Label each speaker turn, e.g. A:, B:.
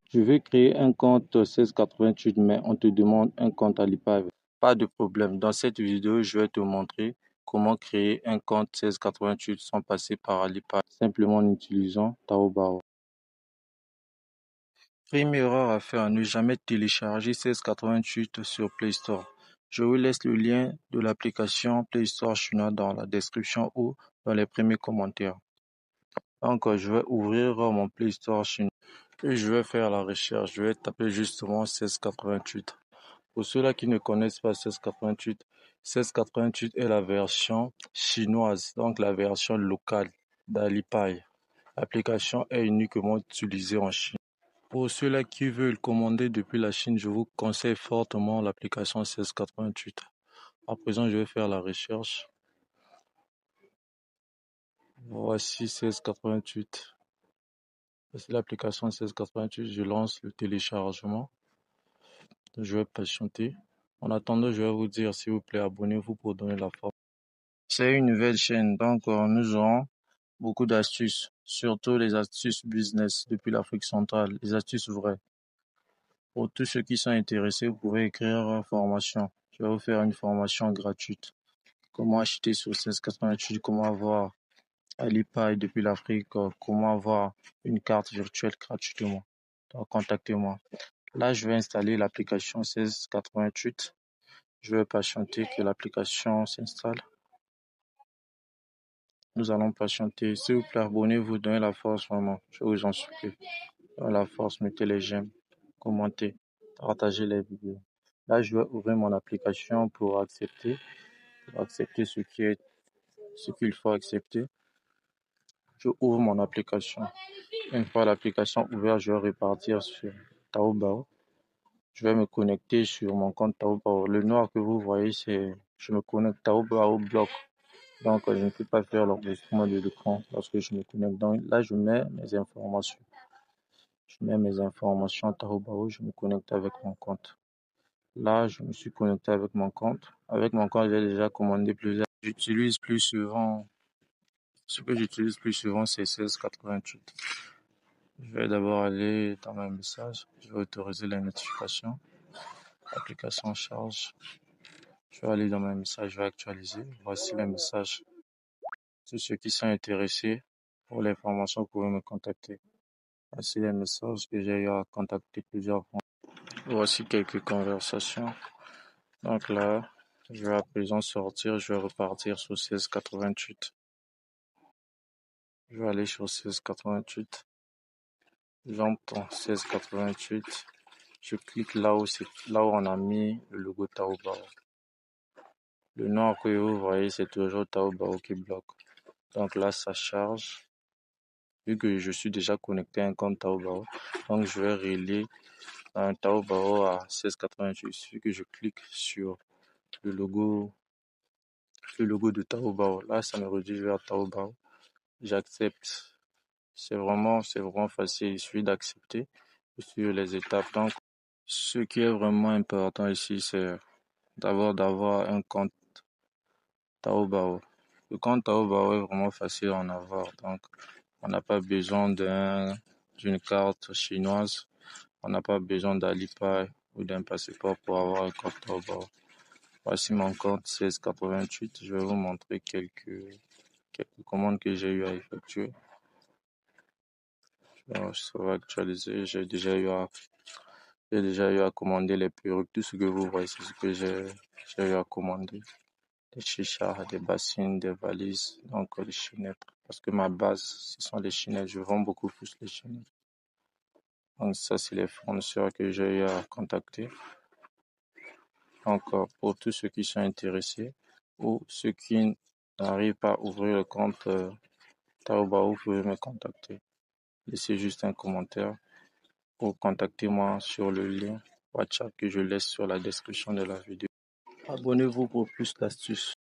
A: Je veux créer un compte 1688, mais on te demande un compte Alipay. Pas de problème. Dans cette vidéo, je vais te montrer comment créer un compte 1688 sans passer par Alipay, simplement en utilisant Taobao. Première erreur à faire, ne jamais télécharger 1688 sur Play Store. Je vous laisse le lien de l'application Play Store chinois dans la description ou dans les premiers commentaires. Donc, je vais ouvrir mon Play Store chinois et je vais faire la recherche. Je vais taper justement 1688. Pour ceux-là qui ne connaissent pas 1688, 1688 est la version chinoise, donc la version locale d'Alipay. L'application est uniquement utilisée en Chine. Pour ceux-là qui veulent commander depuis la Chine, je vous conseille fortement l'application 1688. À présent, je vais faire la recherche. Voici 1688. Voici l'application 1688. Je lance le téléchargement. Je vais patienter. En attendant, je vais vous dire, s'il vous plaît, abonnez-vous pour donner la forme. C'est une nouvelle chaîne, donc nous aurons beaucoup d'astuces, surtout les astuces business depuis l'Afrique centrale, les astuces vraies. Pour tous ceux qui sont intéressés, vous pouvez écrire formation. Je vais vous faire une formation gratuite. Comment acheter sur 1688, comment avoir Alipay depuis l'Afrique, comment avoir une carte virtuelle gratuitement. Donc, contactez-moi. Là, je vais installer l'application 1688. Je vais patienter que l'application s'installe. Nous allons patienter. S'il vous plaît, abonnez-vous, donnez la force vraiment. Je vous en supplie. Donnez la force, mettez les j'aime, commentez, partagez les vidéos. Là, je vais ouvrir mon application pour accepter ce qu'il faut accepter. Je ouvre mon application. Une fois l'application ouverte, je vais repartir sur Taobao. Je vais me connecter sur mon compte Taobao. Le noir que vous voyez, c'est je me connecte Taobao bloc. Donc, je ne peux pas faire l'enregistrement de l'écran lorsque je me connecte. Donc, là, je mets mes informations. Je mets mes informations Taobao, je me connecte avec mon compte. Là, je me suis connecté avec mon compte. Avec mon compte, j'ai déjà commandé plusieurs. J'utilise plus souvent, ce que j'utilise plus souvent, c'est 1688. Je vais d'abord aller dans mes messages. Je vais autoriser les notifications. Application charge. Je vais aller dans mes messages, je vais actualiser. Voici les messages. Tous ceux qui sont intéressés pour l'information, vous pouvez me contacter. Voici les messages que j'ai eu à contacter plusieurs fois. Voici quelques conversations. Donc là, je vais à présent sortir, je vais repartir sur 1688. Je vais aller sur 1688. J'entends 1688. Je clique là où on a mis le logo Taobao. Le nom que vous voyez, c'est toujours Taobao qui bloque. Donc là, ça charge. Vu que je suis déjà connecté à un compte Taobao, donc je vais relier un Taobao à 1688. Il suffit que je clique sur le logo de Taobao. Là, ça me redirige vers Taobao. J'accepte. C'est vraiment facile. Il suffit d'accepter sur les étapes. Donc, ce qui est vraiment important ici, c'est d'abord d'avoir un compte Taobao. Le compte Taobao est vraiment facile à en avoir. Donc, on n'a pas besoin d'une carte chinoise. On n'a pas besoin d'Alipay ou d'un passeport pour avoir un compte Taobao. Voici mon compte 1688. Je vais vous montrer quelques commandes que j'ai eu à effectuer. Ça va actualiser. J'ai déjà eu à commander les perruques. Tout ce que vous voyez, c'est ce que j'ai eu à commander. Des chichas, des bassines, des valises, donc les chinettes. Parce que ma base, ce sont les chinettes. Je vends beaucoup plus les chinettes. Donc ça, c'est les fournisseurs que j'ai eu à contacter. Donc pour tous ceux qui sont intéressés ou ceux qui n'arrivent pas à ouvrir le compte Taobao, vous pouvez me contacter. Laissez juste un commentaire ou contactez-moi sur le lien WhatsApp que je laisse sur la description de la vidéo. Abonnez-vous pour plus d'astuces.